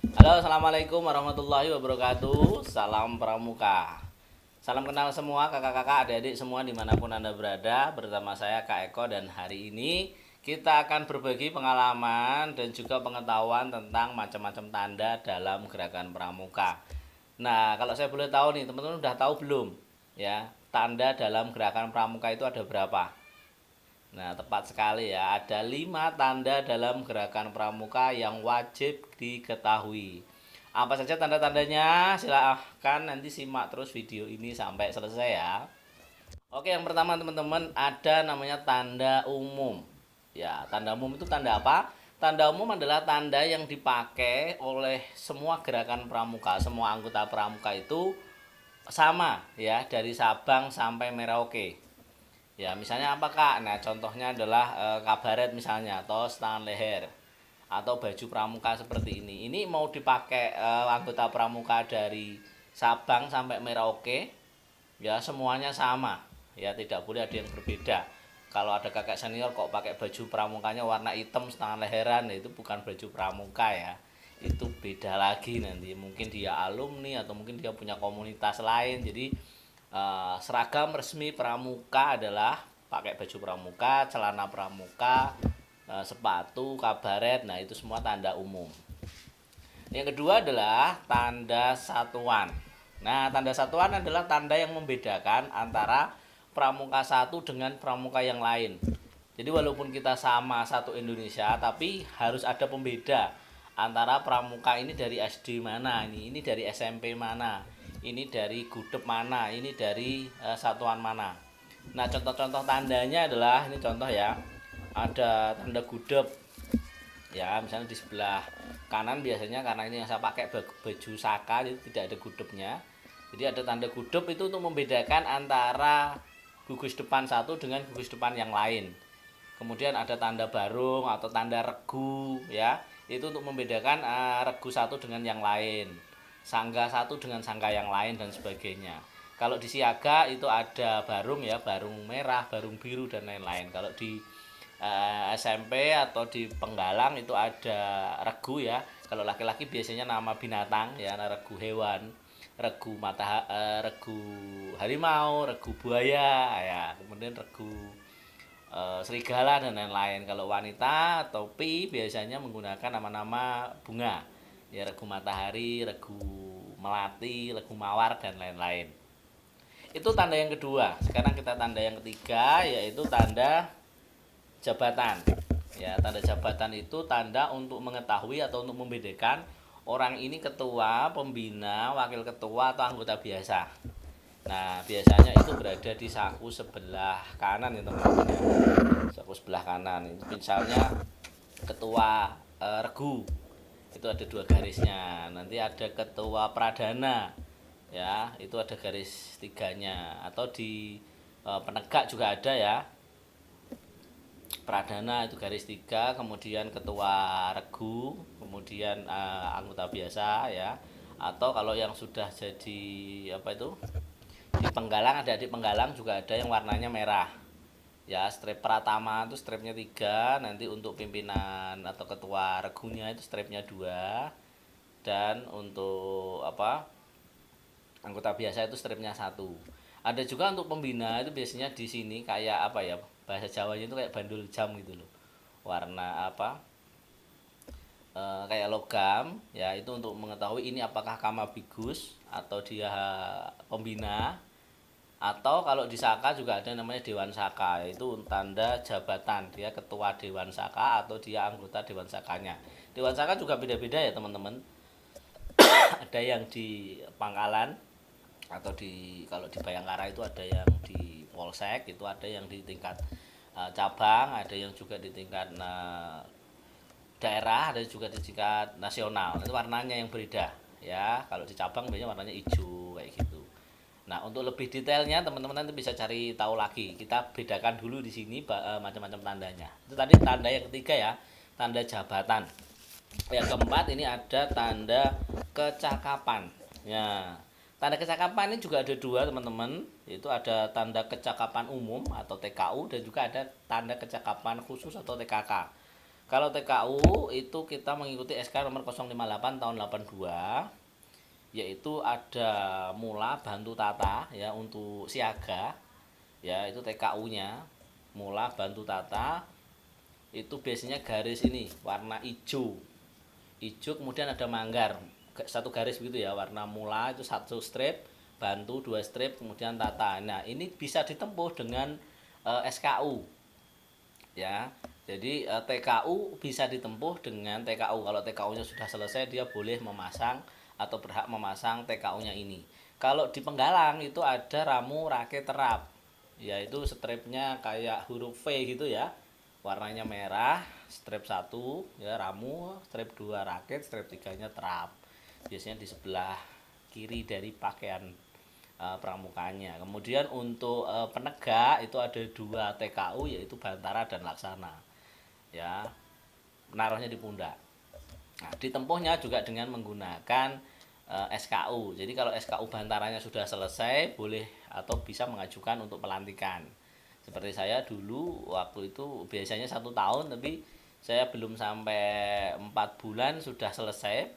Halo, assalamualaikum warahmatullahi wabarakatuh. Salam pramuka. Salam kenal semua kakak-kakak, adik-adik semua dimanapun anda berada. Bersama saya Kak Eko dan hari ini kita akan berbagi pengalaman dan juga pengetahuan tentang macam-macam tanda dalam gerakan pramuka. Nah, kalau saya boleh tahu nih, teman-teman udah tahu belum? Ya, tanda dalam gerakan pramuka itu ada berapa? Nah, tepat sekali ya. Ada 5 tanda dalam gerakan pramuka yang wajib diketahui. Apa saja tanda-tandanya? Silahkan nanti simak terus video ini sampai selesai ya. Oke, yang pertama teman-teman ada namanya tanda umum. Ya, tanda umum itu tanda apa? Tanda umum adalah tanda yang dipakai oleh semua gerakan pramuka, semua anggota pramuka itu sama ya, dari Sabang sampai Merauke. Ya, misalnya apa Kak? Nah, contohnya adalah kabaret misalnya atau tangan leher atau baju pramuka seperti ini. Ini mau dipakai anggota pramuka dari Sabang sampai Merauke, ya semuanya sama. Ya, tidak boleh ada yang berbeda. Kalau ada kakak senior kok pakai baju pramukanya warna hitam setengah leheran, ya itu bukan baju pramuka ya. Itu beda lagi nanti. Mungkin dia alumni atau mungkin dia punya komunitas lain. Jadi seragam resmi pramuka adalah pakai baju pramuka, celana pramuka, sepatu, kabaret. Nah, itu semua tanda umum. Yang kedua adalah tanda satuan. Nah, tanda satuan adalah tanda yang membedakan antara pramuka satu dengan pramuka yang lain. Jadi walaupun kita sama satu Indonesia, tapi harus ada pembeda antara pramuka ini dari SD mana, ini dari SMP mana, ini dari gudep mana, ini dari satuan mana. Nah, contoh-contoh tandanya adalah ini contoh ya. Ada tanda gudep ya, misalnya di sebelah kanan biasanya karena ini yang saya pakai baju saka jadi tidak ada gudepnya, jadi ada tanda gudep itu untuk membedakan antara gugus depan satu dengan gugus depan yang lain. Kemudian ada tanda barung atau tanda regu ya, itu untuk membedakan regu satu dengan yang lain, sangga satu dengan sangga yang lain dan sebagainya. Kalau di siaga itu ada barung ya, barung merah, barung biru dan lain-lain. Kalau di SMP atau di Penggalang itu ada regu ya. Kalau laki-laki biasanya nama binatang ya, regu hewan, regu harimau, regu buaya ya, kemudian regu serigala dan lain-lain. Kalau wanita topi biasanya menggunakan nama-nama bunga ya, regu matahari, regu melati, regu mawar dan lain-lain. Itu tanda yang kedua. Sekarang kita tanda yang ketiga, yaitu tanda jabatan. Ya, tanda jabatan itu tanda untuk mengetahui atau untuk membedakan orang ini ketua, pembina, wakil ketua atau anggota biasa. Nah, biasanya itu berada di saku sebelah kanan ya teman-teman ya. Saku sebelah kanan. Itu misalnya ketua regu itu ada dua garisnya. Nanti ada ketua pradana ya, itu ada garis tiganya. Atau di penegak juga ada ya, pradana itu garis tiga, kemudian ketua regu, kemudian anggota biasa ya. Atau kalau yang sudah jadi apa itu, di Penggalang ada, di Penggalang juga ada yang warnanya merah ya. Strip Pratama itu stripnya 3, nanti untuk pimpinan atau ketua regunya itu stripnya 2, dan untuk apa, anggota biasa itu stripnya 1. Ada juga untuk pembina itu biasanya di sini kayak apa ya, bahasa Jawanya itu kayak bandul jam gitu loh, warna apa, kayak logam ya, itu untuk mengetahui ini apakah kamabigus atau dia pembina. Atau kalau di Saka juga ada namanya Dewan Saka, yaitu tanda jabatan, dia ketua Dewan Saka atau dia anggota Dewan Sakanya. Dewan Saka juga beda-beda ya teman-teman. Ada yang di Pangkalan atau di, kalau di Bayangkara itu ada yang di Polsek, itu ada yang di tingkat cabang, ada yang juga di tingkat daerah, ada juga di tingkat nasional. Itu warnanya yang berbeda ya. Kalau di cabang biasanya warnanya hijau kayak gitu. Nah, untuk lebih detailnya teman-teman nanti bisa cari tahu lagi. Kita bedakan dulu di sini macam-macam tandanya. Itu tadi tanda yang ketiga ya, tanda jabatan. Yang keempat ini ada tanda kecakapan. Ya, tanda kecakapan ini juga ada dua teman-teman. Yaitu ada tanda kecakapan umum atau TKU dan juga ada tanda kecakapan khusus atau TKK. Kalau TKU itu kita mengikuti SK nomor 058 tahun 82, yaitu ada mula bantu tata ya untuk siaga ya, itu TKU-nya. Mula bantu tata itu biasanya garis ini warna hijau. Hijau kemudian ada manggar satu garis begitu ya, warna mula itu satu strip, bantu dua strip, kemudian tata. Nah, ini bisa ditempuh dengan SKU ya. Jadi TKU bisa ditempuh dengan TKU. Kalau TKU-nya sudah selesai, dia boleh memasang atau berhak memasang TKU-nya ini. Kalau di Penggalang itu ada ramu rake terap, yaitu stripnya kayak huruf V gitu ya, warnanya merah, strip 1 ya ramu, strip 2 raket, strip 3-nya terap. Biasanya di sebelah kiri dari pakaian pramukanya. Kemudian untuk penegak itu ada 2 TKU, yaitu Bantara dan Laksana. Ya, menaruhnya di pundak. Nah, ditempuhnya juga dengan menggunakan SKU. Jadi kalau SKU bantaranya sudah selesai, boleh atau bisa mengajukan untuk pelantikan. Seperti saya dulu waktu itu biasanya 1 tahun, tapi saya belum sampai 4 bulan sudah selesai,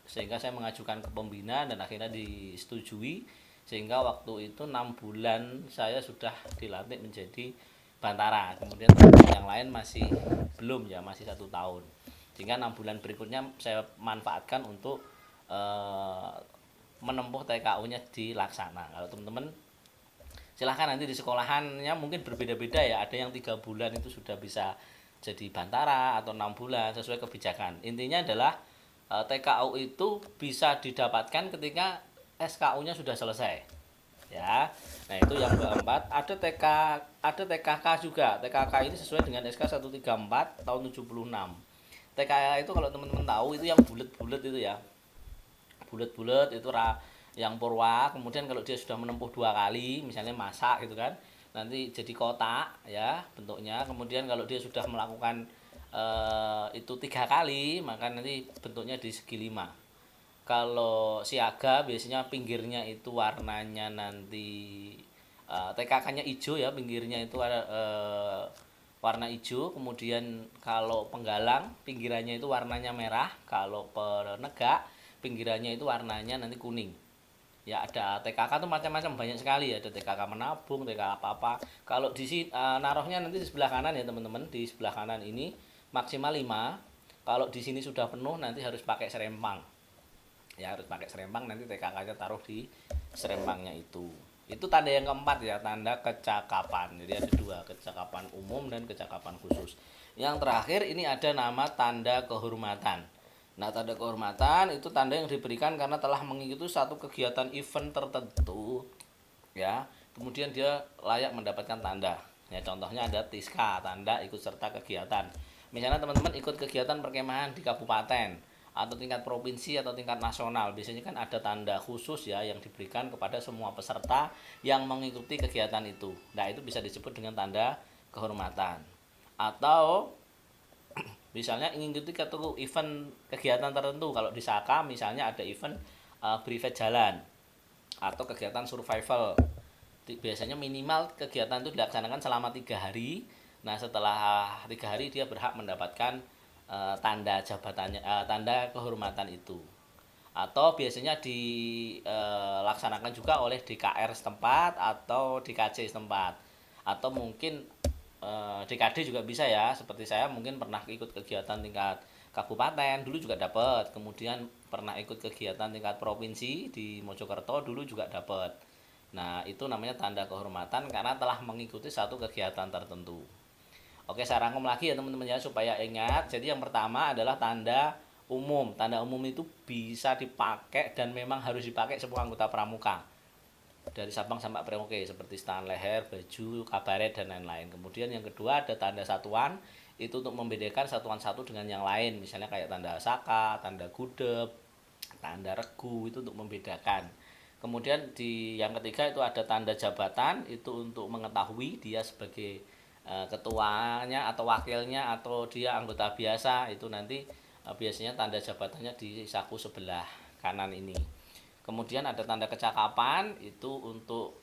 sehingga saya mengajukan ke pembina dan akhirnya disetujui, sehingga waktu itu 6 bulan saya sudah dilantik menjadi bantara. Kemudian yang lain masih belum ya, masih 1 tahun, sehingga 6 bulan berikutnya saya manfaatkan untuk menempuh TKU-nya di Laksana. Kalau teman-teman silahkan nanti di sekolahannya mungkin berbeda-beda ya, ada yang 3 bulan itu sudah bisa jadi bantara atau 6 bulan sesuai kebijakan. Intinya adalah TKU itu bisa didapatkan ketika SKU-nya sudah selesai ya. Nah, itu yang keempat. Ada TKK juga. TKK ini sesuai dengan SK 134 tahun 76. TKK itu kalau teman-teman tahu itu yang bulat-bulat itu ya, bulat-bulat itu yang purwa. Kemudian kalau dia sudah menempuh 2 kali, misalnya masak gitu kan, nanti jadi kotak ya bentuknya. Kemudian kalau dia sudah melakukan itu 3 kali, maka nanti bentuknya di segi 5. Kalau siaga biasanya pinggirnya itu warnanya nanti TKK-nya hijau ya, pinggirnya itu warna hijau. Kemudian kalau penggalang pinggirannya itu warnanya merah. Kalau penegak pinggirannya itu warnanya nanti kuning. Ya, ada TKK tuh macam-macam, banyak sekali. Ada TKK menabung, TKK apa-apa. Kalau di sini naruhnya nanti di sebelah kanan ya teman-teman. Di sebelah kanan ini maksimal 5. Kalau di sini sudah penuh nanti harus pakai serempang. Ya, harus pakai serempang, nanti TKK-nya taruh di serempangnya itu. Itu tanda yang keempat ya, tanda kecakapan. Jadi ada 2, kecakapan umum dan kecakapan khusus. Yang terakhir ini ada nama tanda kehormatan. Nah, tanda kehormatan itu tanda yang diberikan karena telah mengikuti satu kegiatan event tertentu ya. Kemudian dia layak mendapatkan tanda. Ya, contohnya ada TISKA, tanda ikut serta kegiatan. Misalnya teman-teman ikut kegiatan perkemahan di kabupaten atau tingkat provinsi atau tingkat nasional, biasanya kan ada tanda khusus ya yang diberikan kepada semua peserta yang mengikuti kegiatan itu. Nah, itu bisa disebut dengan tanda kehormatan. Atau misalnya ingin ikuti satu event kegiatan tertentu, kalau di Saka misalnya ada event privat jalan atau kegiatan survival. Biasanya minimal kegiatan itu dilaksanakan selama 3 hari. Nah, setelah 3 hari dia berhak mendapatkan tanda jabatannya, tanda kehormatan itu. Atau biasanya dilaksanakan juga oleh DKR setempat atau DKC setempat, atau mungkin DKD juga bisa ya. Seperti saya mungkin pernah ikut kegiatan tingkat kabupaten dulu juga dapat, kemudian pernah ikut kegiatan tingkat provinsi di Mojokerto dulu juga dapat. Nah, itu namanya tanda kehormatan karena telah mengikuti satu kegiatan tertentu. Oke, saya rangkum lagi ya teman-teman ya supaya ingat. Jadi yang pertama adalah tanda umum. Tanda umum itu bisa dipakai dan memang harus dipakai semua anggota pramuka. Dari Sabang sampai Merauke, seperti stan leher, baju, kabaret dan lain-lain. Kemudian yang kedua ada tanda satuan, itu untuk membedakan satuan satu dengan yang lain. Misalnya kayak tanda saka, tanda gudeg, tanda regu, itu untuk membedakan. Kemudian di yang ketiga itu ada tanda jabatan, itu untuk mengetahui dia sebagai ketuanya atau wakilnya atau dia anggota biasa. Itu nanti biasanya tanda jabatannya di saku sebelah kanan ini. Kemudian ada tanda kecakapan, itu untuk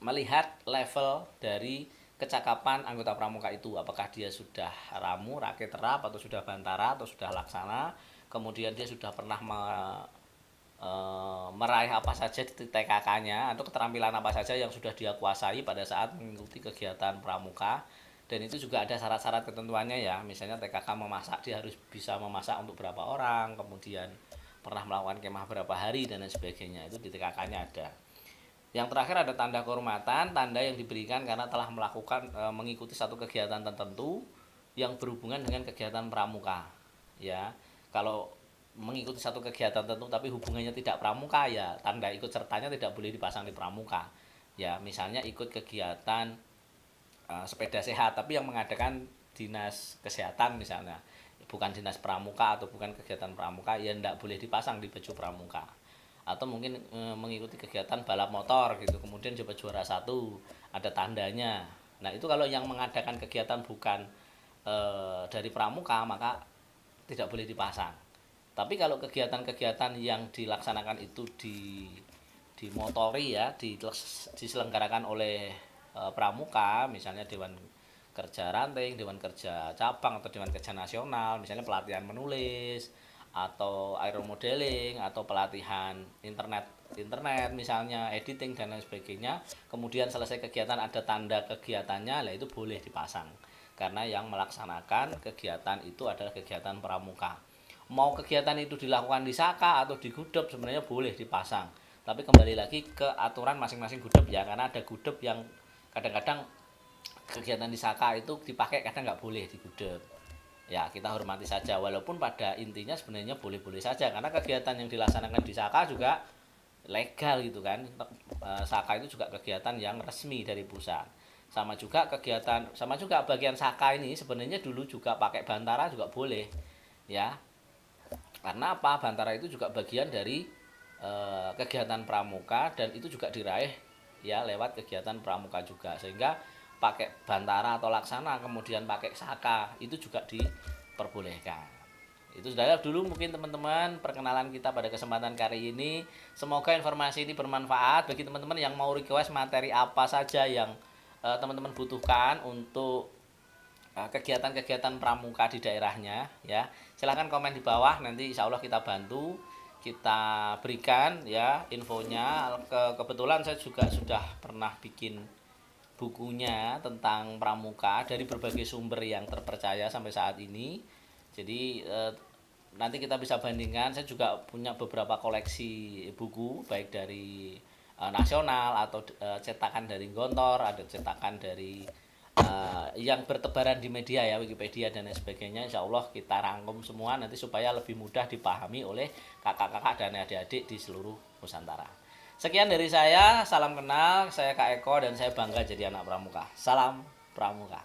melihat level dari kecakapan anggota pramuka itu, apakah dia sudah ramu, rakit, terap, atau sudah bantara, atau sudah laksana, kemudian dia sudah pernah meraih apa saja di TKK-nya, atau keterampilan apa saja yang sudah dia kuasai pada saat mengikuti kegiatan pramuka. Dan itu juga ada syarat-syarat ketentuannya ya, misalnya TKK memasak, dia harus bisa memasak untuk berapa orang, kemudian pernah melakukan kemah berapa hari, dan lain sebagainya. Itu di TKK-nya ada. Yang terakhir ada tanda kehormatan, tanda yang diberikan karena telah melakukan mengikuti satu kegiatan tertentu yang berhubungan dengan kegiatan pramuka. Ya, kalau mengikuti satu kegiatan tertentu tapi hubungannya tidak pramuka, ya tanda ikut sertanya tidak boleh dipasang di pramuka. Ya, misalnya ikut kegiatan sepeda sehat tapi yang mengadakan dinas kesehatan misalnya, bukan dinas pramuka atau bukan kegiatan pramuka, ya tidak boleh dipasang di baju pramuka. Atau mungkin mengikuti kegiatan balap motor gitu, kemudian coba juara 1, ada tandanya. Nah itu kalau yang mengadakan kegiatan bukan dari pramuka, maka tidak boleh dipasang. Tapi kalau kegiatan-kegiatan yang dilaksanakan itu dimotori ya, diselenggarakan oleh pramuka, misalnya Dewan Kerja Ranting, Dewan Kerja Cabang, atau Dewan Kerja Nasional, misalnya pelatihan menulis, atau aero modeling, atau pelatihan internet misalnya editing dan lain sebagainya, kemudian selesai kegiatan ada tanda kegiatannya, lah itu boleh dipasang karena yang melaksanakan kegiatan itu adalah kegiatan pramuka. Mau kegiatan itu dilakukan di Saka atau di Gudep sebenarnya boleh dipasang, tapi kembali lagi ke aturan masing-masing Gudep ya, karena ada Gudep yang kadang-kadang kegiatan di Saka itu dipakai, kadang nggak boleh di Gudep. Ya kita hormati saja, walaupun pada intinya sebenarnya boleh-boleh saja karena kegiatan yang dilaksanakan di Saka juga legal gitu kan. Saka itu juga kegiatan yang resmi dari pusat. Sama juga bagian Saka ini sebenarnya dulu juga pakai bantara juga boleh ya, karena apa, bantara itu juga bagian dari kegiatan pramuka dan itu juga diraih ya lewat kegiatan pramuka juga, sehingga pakai bantara atau laksana kemudian pakai Saka itu juga diperbolehkan. Itu sudah dulu mungkin teman-teman perkenalan kita pada kesempatan kali ini. Semoga informasi ini bermanfaat bagi teman-teman yang mau request materi apa saja yang teman-teman butuhkan untuk kegiatan-kegiatan pramuka di daerahnya ya. Silahkan komen di bawah, nanti insya Allah kita bantu, kita berikan ya infonya. Kebetulan saya juga sudah pernah bikin bukunya tentang pramuka dari berbagai sumber yang terpercaya sampai saat ini. Jadi nanti kita bisa bandingkan. Saya juga punya beberapa koleksi buku baik dari nasional atau cetakan dari Gontor, ada cetakan dari yang bertebaran di media ya, Wikipedia dan lain sebagainya. Insya Allah kita rangkum semua nanti supaya lebih mudah dipahami oleh kakak-kakak dan adik-adik di seluruh Nusantara. Sekian dari saya, salam kenal, saya Kak Eko dan saya bangga jadi anak pramuka. Salam pramuka.